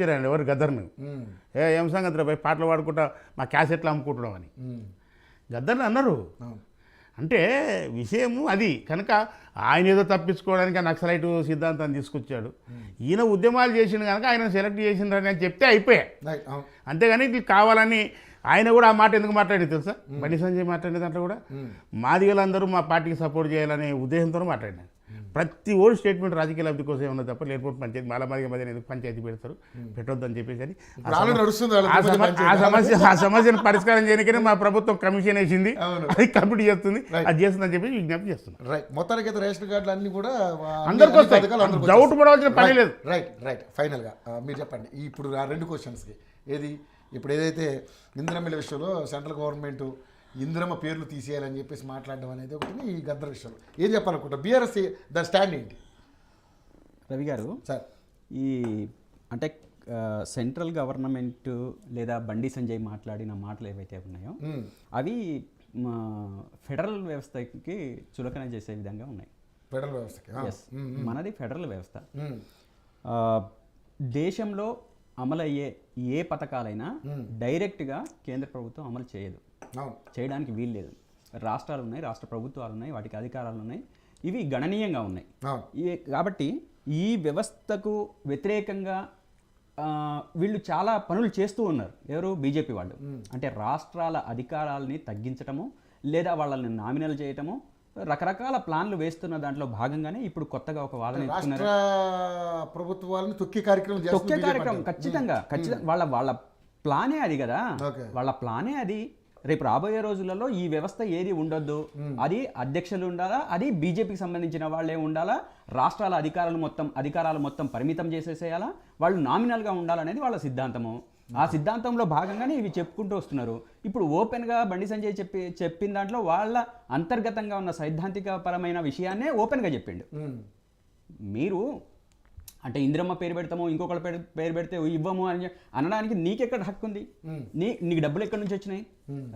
పిలిపించారండి ఎవరు గద్దర్ని. ఏం సంగతి పోయి పాటలు పాడుకుంటా మా క్యాసెట్లు అమ్ముకుంటున్నాం అని గద్దర్ని అన్నారు. అంటే విషయము అది కనుక ఆయన ఏదో తప్పించుకోవడానికి ఆ నక్సలైట్ సిద్ధాంతాన్ని తీసుకొచ్చాడు. ఈయన ఉద్యమాలు చేసిండు కనుక ఆయన సెలెక్ట్ చేసిండ్రని అని చెప్తే అయిపోయా. అంతేగాని ఇది కావాలని ఆయన కూడా ఆ మాట ఎందుకు మాట్లాడింది తెలుసా? బండి సంజయ్ మాట్లాడిన దాంట్లో కూడా మాదిగలందరూ మా పార్టీకి సపోర్ట్ చేయాలనే ఉద్దేశంతో మాట్లాడినారు. ప్రతి ఓల్డ్ స్టేట్మెంట్ రాజకీయ లబ్ధి కోసం ఏమన్నా తప్ప లేకపోతే పంచాయతీ మాలమాదిగ మధ్య ఎందుకు పంచాయతీ పెడతారు పెట్టొద్దని చెప్పేసి అని ఆ సమస్యను పరిష్కారం చేయడానికనే మా ప్రభుత్వం కమిషన్ వేసింది, అది కంప్లీట్ చేస్తుంది, అది చేస్తుందని చెప్పి విజ్ఞప్తి చేస్తున్నాం. మొత్తానికి రేషన్ కార్డులు అన్ని కూడా అందరికీ వస్తాయి, డౌట్ పడవలసిన పని లేదు. రైట్ ఫైనల్గా మీరు చెప్పండి ఇప్పుడు ఆ 2 క్వశ్చన్స్కి ఏది ఇప్పుడు ఏదైతే ఇందిరమ్మ విషయంలో సెంట్రల్ గవర్నమెంట్ ఇందిరమ్మ పేర్లు తీసేయాలని చెప్పేసి మాట్లాడడం అనేది ఒకటి, ఈ గద్దర్ విషయంలో ఏం చెప్పాలనుకుంటా బీఆర్ఎస్ దాని స్టాండ్ ఏంటి? రవి గారు సార్ ఈ అంటే సెంట్రల్ గవర్నమెంట్ లేదా బండి సంజయ్ మాట్లాడిన మాటలు ఏవైతే ఉన్నాయో అవి ఫెడరల్ వ్యవస్థకి చులకన చేసే విధంగా ఉన్నాయి. ఫెడరల్ వ్యవస్థకి మనది ఫెడరల్ వ్యవస్థ. దేశంలో అమలయ్యే ఏ పథకాలైనా డైరెక్ట్గా కేంద్ర ప్రభుత్వం అమలు చేయదు, చేయడానికి వీలు లేదు. రాష్ట్రాలు ఉన్నాయి, రాష్ట్ర ప్రభుత్వాలు ఉన్నాయి, వాటికి అధికారాలు ఉన్నాయి, ఇవి గణనీయంగా ఉన్నాయి. కాబట్టి ఈ వ్యవస్థకు వ్యతిరేకంగా వీళ్ళు చాలా పనులు చేస్తూ ఉన్నారు. ఎవరు? బీజేపీ వాళ్ళు. అంటే రాష్ట్రాల అధికారాలని తగ్గించటము లేదా వాళ్ళని నామినల్ చేయటము, రకరకాల ప్లాన్లు వేస్తున్న దాంట్లో భాగంగానే ఇప్పుడు కొత్తగా ఒక వాదన ఇస్తున్నారు. ప్రభుత్వాలను తొక్కే కార్యక్రమం ఖచ్చితంగా వాళ్ళ ప్లానే అది కదా, వాళ్ళ ప్లానే అది. రేపు రాబోయే రోజులలో ఈ వ్యవస్థ ఏది ఉండొద్దు, అది అధ్యక్షులు ఉండాలా, అది బీజేపీకి సంబంధించిన వాళ్ళే ఉండాలా, రాష్ట్రాల అధికారాలు మొత్తం పరిమితం చేసేసేయాలా, వాళ్ళు నామినల్గా ఉండాలనేది వాళ్ళ సిద్ధాంతము. ఆ సిద్ధాంతంలో భాగంగానే ఇవి చెప్పుకుంటూ వస్తున్నారు. ఇప్పుడు ఓపెన్గా బండి సంజయ్ చెప్పిన దాంట్లో వాళ్ళ అంతర్గతంగా ఉన్న సైద్ధాంతిక పరమైన విషయాన్నే ఓపెన్గా చెప్పిండు. మీరు అంటే ఇందిరమ్మ పేరు పెడతాము, ఇంకొకళ్ళ పేరు పెడితే ఇవ్వము అని అనడానికి నీకెక్కడ హక్కు ఉంది? నీకు డబ్బులు ఎక్కడి నుంచి వచ్చినాయి?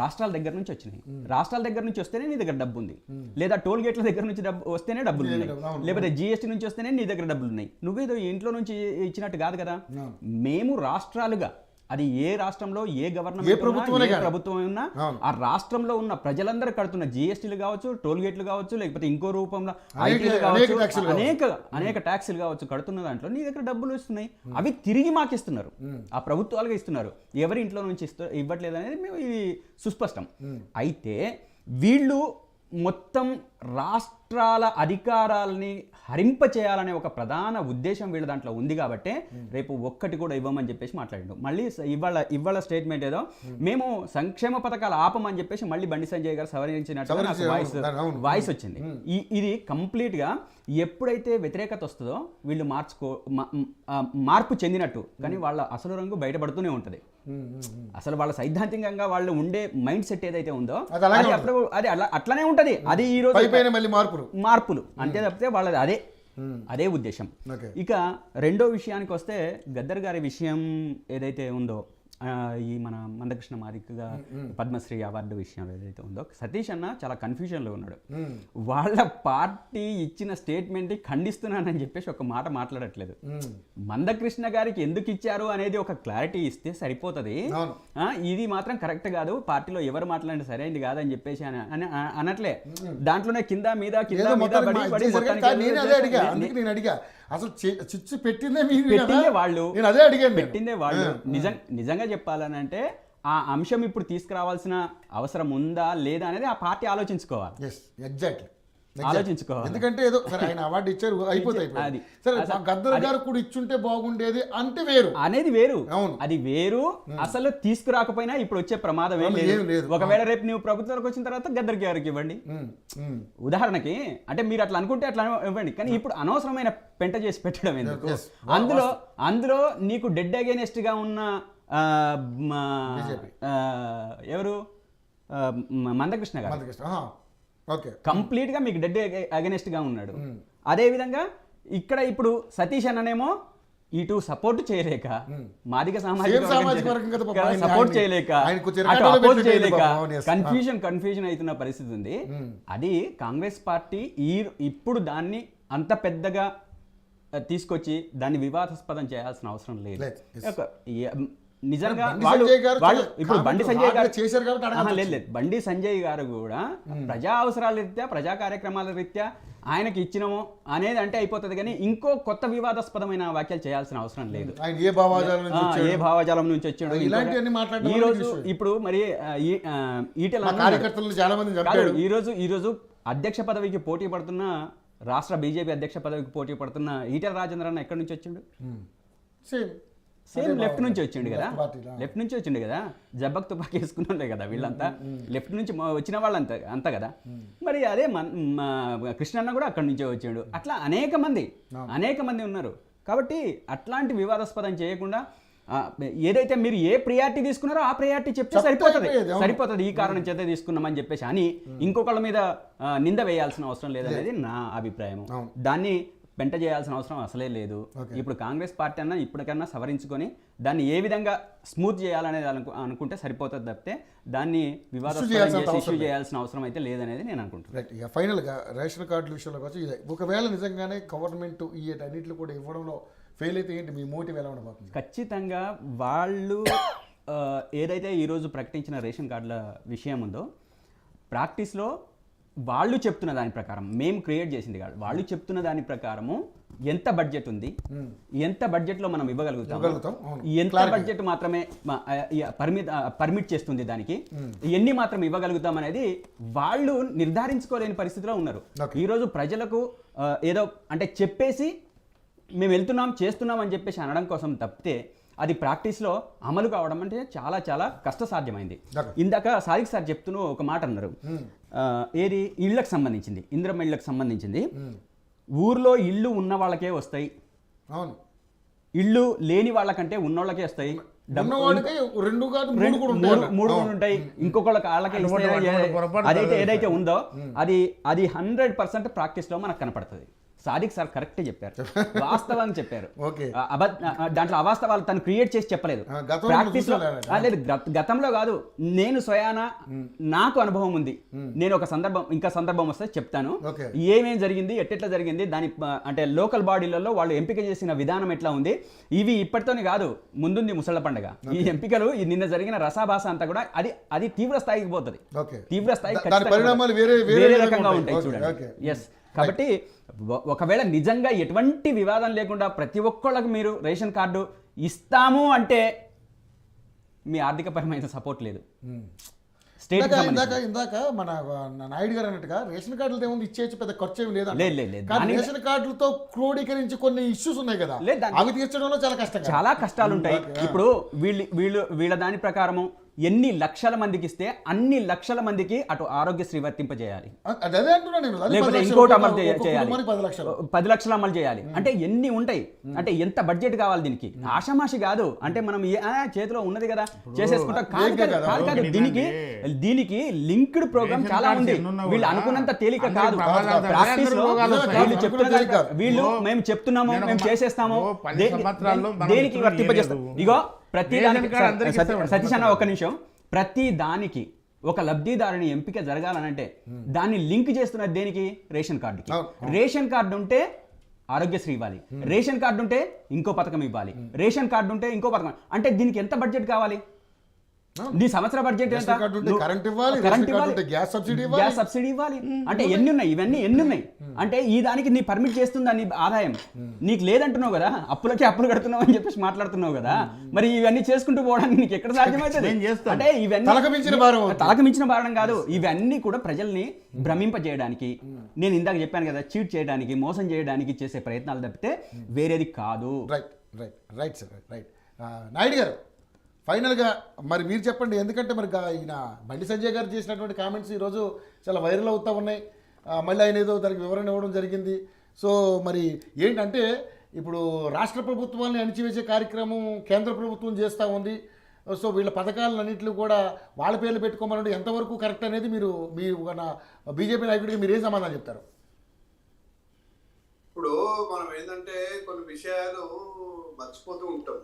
రాష్ట్రాల దగ్గర నుంచి వచ్చినాయి. రాష్ట్రాల దగ్గర నుంచి వస్తేనే నీ దగ్గర డబ్బు ఉంది, లేదా టోల్ గేట్ల దగ్గర నుంచి వస్తేనే డబ్బులు ఉన్నాయి, లేకపోతే జీఎస్టీ నుంచి వస్తేనే నీ దగ్గర డబ్బులు ఉన్నాయి. నువ్వేదో ఇంట్లో నుంచి ఇచ్చినట్టు కాదు కదా. మేము రాష్ట్రాలుగా, అది ఏ రాష్ట్రంలో ఏ గవర్నమెంట్ ప్రభుత్వం ఉన్నా ఆ రాష్ట్రంలో ఉన్న ప్రజలందరూ కడుతున్న జీఎస్టీలు కావచ్చు, టోల్ గేట్లు కావచ్చు, లేకపోతే ఇంకో రూపంలో ఐటీలు కావచ్చు, అనేక ట్యాక్సులు కావచ్చు, కడుతున్న దాంట్లో నీ దగ్గర డబ్బులు ఇస్తున్నాయి. అవి తిరిగి మాకు ఇస్తున్నారు, ఆ ప్రభుత్వాలుగా ఇస్తున్నారు. ఎవరి ఇంట్లో నుంచి ఇవ్వట్లేదు అనేది మేము ఇది సుస్పష్టం. అయితే వీళ్ళు మొత్తం రాష్ట్రాల అధికారాలని హరింపచేయాలనే ఒక ప్రధాన ఉద్దేశం వీళ్ళ దాంట్లో ఉంది. కాబట్టి రేపు ఒక్కటి కూడా ఇవ్వమని చెప్పేసి మాట్లాడిండు. మళ్ళీ ఇవాళ స్టేట్మెంట్ ఏదో మేము సంక్షేమ పథకాలు ఆపమని చెప్పేసి మళ్ళీ బండి సంజయ్ గారు సవరించినట్టు నాకు వాయిస్ వచ్చింది. ఇది కంప్లీట్గా ఎప్పుడైతే వ్యతిరేకత వస్తుందో వీళ్ళు మార్పు చెందినట్టు, కానీ వాళ్ళ అసలు రంగు బయటపడుతూనే ఉంటుంది. అసలు వాళ్ళ సైద్ధాంతికంగా వాళ్ళు ఉండే మైండ్ సెట్ ఏదైతే ఉందో అది అట్లానే ఉంటది. అది ఈ రోజు మార్పులు అంతే తప్పితే వాళ్ళది అదే ఉద్దేశం. ఇక రెండో విషయానికి వస్తే గద్దర్ గారి విషయం ఏదైతే ఉందో, ఈ మన మందకృష్ణ మాదిగగా పద్మశ్రీ అవార్డు విషయం ఏదైతే ఉందో, సతీష్ అన్న చాలా కన్ఫ్యూజన్లో ఉన్నాడు. వాళ్ళ పార్టీ ఇచ్చిన స్టేట్మెంట్ ఖండిస్తున్నానని చెప్పేసి ఒక మాట మాట్లాడట్లేదు. మందకృష్ణ గారికి ఎందుకు ఇచ్చారు అనేది ఒక క్లారిటీ ఇస్తే సరిపోతుంది. ఇది మాత్రం కరెక్ట్ కాదు, పార్టీలో ఎవరు మాట్లాడినా సరైనది కాదని చెప్పేసి అనట్లే. దాంట్లోనే కింద మీద అసలు చిచ్చు పెట్టిందే వాళ్ళు. నిజంగా చెప్పాలని అంటే ఆ అంశం ఇప్పుడు తీసుకురావాల్సిన అవసరం ఉందా లేదా అనేది ఆ పార్టీ ఆలోచించుకోవాలి. ఎందుకంటే ఏదో సరే ఆయన అవార్డు ఇచ్చారు, అయిపోతాయి. సరే గద్దర్ గారు కూడా ఇచ్చుంటే బాగుండేది అంటే వేరు, అనేది వేరు. అది వేరు. అసలు తీసుకురాకపోయినా ఇప్పుడు వచ్చే ప్రమాదం ఏం లేదు. ఒకవేళ రేపు నువ్వు ప్రభుత్వానికి వచ్చిన తర్వాత గద్దర్ గారికి ఇవ్వండి ఉదాహరణకి, అంటే మీరు అట్లా అనుకుంటే అట్లా ఇవ్వండి. కానీ ఇప్పుడు అనవసరమైన పెంట చేసి పెట్టడం ఎందుకు? అందులో నీకు డెడ్ అగైనెస్ట్ గా ఉన్న ఎవరు? మందకృష్ణ గారు కంప్లీట్ గా మీకు డెడ్ అగెనిస్ట్ గా ఉన్నాడు. అదే విధంగా ఇక్కడ ఇప్పుడు సతీష్ అన్ననేమో ఇటు సపోర్ట్ చేయలేక, మాదిగ సామాజిక సపోర్ట్ చేయలేక, కన్ఫ్యూజన్ అవుతున్న పరిస్థితి ఉంది. అది కాంగ్రెస్ పార్టీ ఇప్పుడు దాన్ని అంత పెద్దగా తీసుకొచ్చి దాన్ని వివాదాస్పదం చేయాల్సిన అవసరం లేదు. లేదు. Yes. నిజంగా బండి వాళ్ళు సంజయ్ గారు వాళ్ళు చాలా ఇప్పుడు బండి comment సంజయ్ గారు hard గా చేశారు కాబట్టి అడగాల్సి లేదు లేదు బండి సంజయ్ గారు కూడా ప్రజా అవసరాల రీత్యా ప్రజా కార్యక్రమాల రీత్యా ఆయనకి ఇచ్చినమో అనేది అంటే అయిపోతుంది, కానీ ఇంకో కొత్త వివాదాస్పదమైన వ్యాఖ్యలు చేయాల్సిన అవసరం లేదు. ఆయన ఏ భావాజాలం నుంచి వచ్చాడు, ఏ భావజాలం నుంచి వచ్చాడు ఇలాంటివన్నీ మాట్లాడడం ఈ రోజు ఇప్పుడు మరి ఈటెల మా కార్యకర్తలు చాలా మంది కాదు, చంపాడు. ఈరోజు అధ్యక్ష పదవికి పోటీ పడుతున్న రాష్ట్ర బీజేపీ అధ్యక్ష పదవికి పోటీ పడుతున్న ఈటెల రాజేంద్ర అన్న ఎక్కడి నుంచి వచ్చిండు? సేమ్ లెఫ్ట్ నుంచి వచ్చిండు కదా, లెఫ్ట్ నుంచి వచ్చిండు కదా, జబ్బక్ తుపాకీ వేసుకున్నోళ్ళే కదా వీళ్ళంతా, లెఫ్ట్ నుంచి వచ్చిన వాళ్ళంతా అంతా కదా. మరి అదే కృష్ణన్న కూడా అక్కడి నుంచే వచ్చిండు. అట్లా అనేక మంది ఉన్నారు. కాబట్టి అట్లాంటి వివాదాస్పదం చేయకుండా ఏదైతే మీరు ఏ ప్రియారిటీ తీసుకున్నారో ఆ ప్రియారిటీ చెప్తే సరిపోతుంది. ఈ కారణం చేత తీసుకున్నామని చెప్పేసి అని ఇంకొకళ్ళ మీద నింద వేయాల్సిన అవసరం లేదనేది నా అభిప్రాయం. దాన్ని పెంట చేయాల్సిన అవసరం అసలే లేదు. ఇప్పుడు కాంగ్రెస్ పార్టీ అన్నా ఇప్పటికన్నా సవరించుకొని దాన్ని ఏ విధంగా స్మూత్ చేయాలనేది అనుకుంటే సరిపోతుంది తప్పితే దాన్ని ఇష్యూ చేయాల్సిన అవసరం అయితే లేదనేది నేను అనుకుంటున్నాను. ఇక ఫైనల్గా రేషన్ కార్డుల విషయంలోకి వచ్చి ఒకవేళ నిజంగానే గవర్నమెంట్ ఈ అన్నింటిలో కూడా ఇవ్వడంలో ఫెయిల్ అయితే ఏంటి మీ మోటివ్ ఎలా ఉండబోతుంది? ఖచ్చితంగా వాళ్ళు ఏదైతే ఈరోజు ప్రకటించిన రేషన్ కార్డుల విషయం ఉందో ప్రాక్టీస్లో వాళ్ళు చెప్తున్న దాని ప్రకారం, మేము క్రియేట్ చేసింది కాదు, వాళ్ళు చెప్తున్న దాని ప్రకారము ఎంత బడ్జెట్ ఉంది, ఎంత బడ్జెట్లో మనం ఇవ్వగలుగుతాం, ఎంత బడ్జెట్ మాత్రమే పర్మిట్ చేస్తుంది, దానికి ఎన్ని మాత్రం ఇవ్వగలుగుతాం అనేది వాళ్ళు నిర్ధారించుకోలేని పరిస్థితిలో ఉన్నారు. ఈరోజు ప్రజలకు ఏదో అంటే చెప్పేసి మేము వెళ్తున్నాం చేస్తున్నాం అని చెప్పేసి అనడం కోసం తప్పితే అది ప్రాక్టీస్లో అమలు కావడం అంటే చాలా చాలా కష్టసాధ్యమైంది. ఇందాక సాదిక్ సార్ చెప్తూ ఒక మాట అన్నారు, ఏది ఇళ్లకు సంబంధించింది, ఇందిరమ్మ ఇళ్లకు సంబంధించింది. ఊర్లో ఇల్లు ఉన్న వాళ్ళకే వస్తాయి, ఇల్లు లేని వాళ్ళకంటే ఉన్నోళ్ళకే వస్తాయి, మూడు ఉంటాయి, ఇంకొకళ్ళకి వాళ్ళకే అదైతే ఏదైతే ఉందో అది 100% ప్రాక్టీస్లో మనకు కనపడుతుంది. సాదిక్ సార్ కరెక్ట్ చెప్పారు, వాస్తవాన్ని చెప్పారు. దాంట్లో అవాస్తవాలు తను క్రియేట్ చేసి చెప్పలేదు. ప్రాక్టీస్ లో లేదు, గతంలో కాదు, నేను స్వయాన నాకు అనుభవం ఉంది. నేను ఒక సందర్భం వస్తే చెప్తాను ఏమేం జరిగింది, ఎట్టెట్లా జరిగింది, దాని అంటే లోకల్ బాడీలలో వాళ్ళు ఎంపిక చేసిన విధానం ఎట్లా ఉంది. ఇవి ఇప్పటితోనే కాదు, ముందుంది ముసళ్ళ పండుగ. ఈ ఎంపికలు నిన్న జరిగిన రసాభాస అంతా కూడా అది తీవ్ర స్థాయికి పోతుంది. తీవ్ర స్థాయి వేరే రకంగా ఉంటాయి చూడండి. ఎస్, కాబట్టి ఒకవేళ నిజంగా ఎటువంటి వివాదం లేకుండా ప్రతి ఒక్కళ్ళకి మీరు రేషన్ కార్డు ఇస్తాము అంటే మీ ఆర్థికపరమైన సపోర్ట్ లేదు. ఇందాక మన నాయుడు గారు అన్నట్టుగా రేషన్ కార్డులతో ఏముంది, ఇచ్చేసి పెద్ద ఖర్చు ఏమి లేదా? రేషన్ కార్డులతో క్రోడీకరించి కొన్ని ఇష్యూస్ ఉన్నాయి కదా, అవి తీర్చడంలో చాలా కష్టాలు ఉంటాయి. ఇప్పుడు వీళ్ళ దాని ప్రకారము ఎన్ని లక్షల మందికి ఇస్తే అన్ని లక్షల మందికి అటు ఆరోగ్యశ్రీ వర్తింపజేయాలి, లేకపోతే ఇంకోటి అమలు చేయాలి, 10 లక్షలు అమలు చేయాలి. అంటే ఎన్ని ఉంటాయి, అంటే ఎంత బడ్జెట్ కావాలి దీనికి? ఆషామాషి కాదు, అంటే మనం చేతిలో ఉన్నది కదా చేసేసుకుంటాం కాదు. దీనికి లింక్డ్ ప్రోగ్రామ్ చాలా ఉంది. వీళ్ళు అనుకున్నంత తేలిక కాదు. ప్రాక్టీస్ లో వీళ్ళు మేము చెప్తున్నాము, మేము చేసేస్తాము, దేనికి వర్తింపజేస్తాం. ఇగో ప్రతి దానికి సతీష్ అన్న ఒక్క నిమిషం, ప్రతి దానికి ఒక లబ్ధిదారుని ఎంపిక జరగాలనంటే దాన్ని లింక్ చేస్తున్నది దేనికి? రేషన్ కార్డుకి. రేషన్ కార్డు ఉంటే ఆరోగ్యశ్రీ ఇవ్వాలి, రేషన్ కార్డు ఉంటే ఇంకో పథకం ఇవ్వాలి, రేషన్ కార్డు ఉంటే ఇంకో పథకం. అంటే దీనికి ఎంత బడ్జెట్ కావాలి? నీ సంవత్సర బడ్జెట్ ఎంత? కరెంట్ ఇవ్వాలి, గ్యాస్ సబ్సిడీ ఇవ్వాలి. అంటే ఎన్ని ఉన్నాయి, ఇవన్నీ ఎన్ని ఉన్నాయి? అంటే ఈ దానికి నీ పర్మిట్ చేస్తుందా నీ ఆదాయం? నీకు లేదంటున్నావు కదా, అప్పులు కడుతున్నావు అని చెప్పేసి మాట్లాడుతున్నావు కదా, మరి ఇవన్నీ చేసుకుంటూ పోవడానికి నీకు ఎక్కడ సాధ్యమవుతుంది? అంటే ఇవన్నీ తలకు మించిన భారం కాదు, ఇవన్నీ కూడా ప్రజల్ని భ్రమింపజేయడానికి, నేను ఇందాక చెప్పాను కదా, చీట్ చేయడానికి, మోసం చేయడానికి చేసే ప్రయత్నాలు తప్పితే వేరేది కాదు. Right sir, right. నాయుడు గారు, ఫైనల్గా మరి మీరు చెప్పండి, ఎందుకంటే మరి ఈయన బండి సంజయ్ గారు చేసినటువంటి కామెంట్స్ ఈరోజు చాలా వైరల్ అవుతూ ఉన్నాయి. మళ్ళీ ఆయన ఏదో దానికి వివరణ ఇవ్వడం జరిగింది. సో మరి ఏంటంటే ఇప్పుడు రాష్ట్ర ప్రభుత్వాన్ని అణిచివేసే కార్యక్రమం కేంద్ర ప్రభుత్వం చేస్తూ ఉంది. సో వీళ్ళ పథకాలన్నింటినీ కూడా వాళ్ళ పేర్లు పెట్టుకోమని ఎంతవరకు కరెక్ట్ అనేది మీరు మీ బీజేపీ నాయకుడికి మీరు ఏం సమాధానం చెప్తారు? ఇప్పుడు మనం ఏంటంటే కొన్ని విషయాలు మర్చిపోతూ ఉంటాం.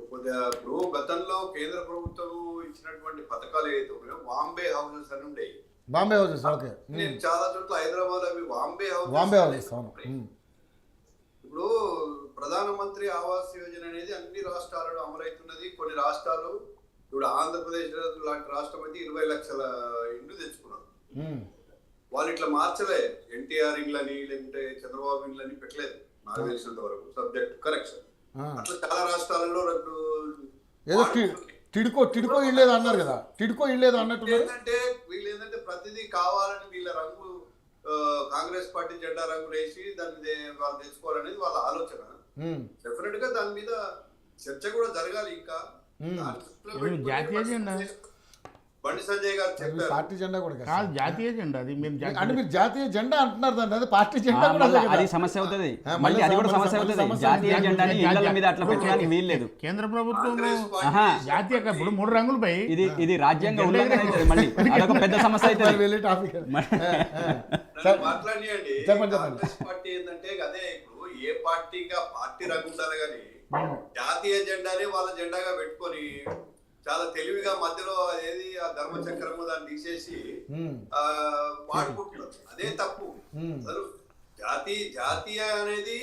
ఇప్పుడు గతంలో కేంద్ర ప్రభుత్వం ఇచ్చినటువంటి పథకాలు ఏదైతే ఉన్నాయో, బాంబే హౌసెస్ అని ఉండేవి. Bombay houses, okay. నేను చాలా చోట్ల హైదరాబాద్ అవి బాంబే హౌసెస్. ఇప్పుడు ప్రధానమంత్రి ఆవాస్ యోజన అనేది అన్ని రాష్ట్రాలలో అమలవుతున్నది. కొన్ని రాష్ట్రాలు ఇప్పుడు ఆంధ్రప్రదేశ్ లాంటి రాష్ట్రం అయితే 20 లక్షల ఇండ్లు తెచ్చుకున్నారు. వాళ్ళు ఇట్లా మార్చలే, ఎన్టీఆర్ ఇండ్లని లేకుంటే చంద్రబాబు ఇండ్లని పెట్టలేదు నాకు తెలిసినంత వరకు, సబ్జెక్ట్ కరెక్షన్. అట్లా చాలా రాష్ట్రాలలో ఏదో టిడ్కో ఇల్లేదు అన్నారు కదా, టిడ్కో ఇల్లేదు అన్నట్టు ఏంటంటే వీళ్ళు ఏంటంటే ప్రతిదీ కావాలని వీళ్ళ రంగు కాంగ్రెస్ పార్టీ జెండా రంగులు వేసి దాన్ని వాళ్ళు తెచ్చుకోవాలనేది వాళ్ళ ఆలోచన. డెఫినెట్ గా దాని మీద చర్చ కూడా జరగాలి. ఇంకా జాతీయ జెండా బండి సంజయ్ గారు చెప్పారు పార్టీ జెండా కూడా కాదు, జాతీయ జెండా అది. అంటే మీరు జాతీయ జెండా అంటున్నారు దాన్ని, అదే పార్టీ జెండా కూడా అదే కదా. అది సమస్య అవుతుంది, మళ్ళీ అది కూడా సమస్య అవుతుంది. జాతీయ జెండాని ఇళ్ల మీద అట్లా పెట్టడానికి వీల్లేదు. కేంద్ర ప్రభుత్వం జాతీయ ఇప్పుడు 3 రంగులపై ఇది రాజ్యాంగ ఉల్లంఘన అవుతుంది, మళ్ళీ అదొక పెద్ద సమస్య అవుతుంది. వెళ్ళే టాపిక్ మాట్లాడియండి. కాంగ్రెస్ పార్టీ ఏంటంటే అదే ఇప్పుడు ఏ పార్టీగా పార్టీ రంగు ఉండాలి కానీ జాతీయ జెండానే వాళ్ళ జెండాగా పెట్టుకొని చాలా తెలివిగా మధ్యలో ఏది ఆ ధర్మచక్రము దాన్ని తీసేసి వాడుకుంటున్నారు. అదే తప్పు. అసలు జాతీయ అనేది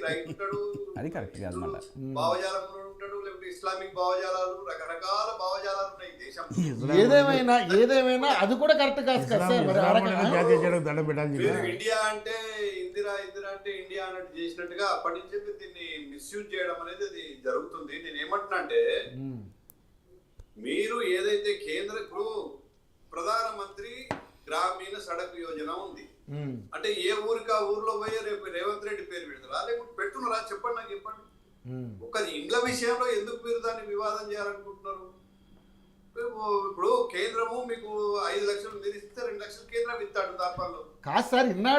రైట్ ఉంటాడు, అది కరెక్ట్ కాదు. మళ్ళీ భావజాలంలో ఉంటాడు, లేకపోతే ఇస్లామిక్ భావజాలాలు, రకరకాల భావజాలాలు ఉన్నాయి దేశంలో. ఏదేమైనా అది కూడా కరెక్ట్ కాదు కదా సార్. జాతీయ జెండా దండం పెట్టాలి. ఇండియా అంటే ఇందిరా అంటే ఇండియా అన్నట్టు చేసినట్టుగా అప్పటి నుంచి దీన్ని మిస్యూజ్ చేయడం అనేది అది జరుగుతుంది. నేను ఏమంటున్నా అంటే మీరు ఏదైతే కేంద్ర ప్రధానమంత్రి గ్రామీణ సడక్ యోజన ఉంది అంటే ఏ ఊరికి ఆ ఊర్లో పోయే రేపు రేవంత్ రెడ్డి పేరు పెడతారా లేకుంటే పెట్టున్నారా చెప్పండి, నాకు చెప్పండి. ఒక ఇండ్ల విషయంలో ఎందుకు మీరు దాన్ని వివాదం చేయాలనుకుంటున్నారు? ఇప్పుడు కేంద్రము మీకు 5 లక్షలు మీరు ఇస్తే 2 లక్షలు కేంద్రం ఇస్తాడు దాపాల్లో. కాదు సార్, ఇన్నాళ్ళు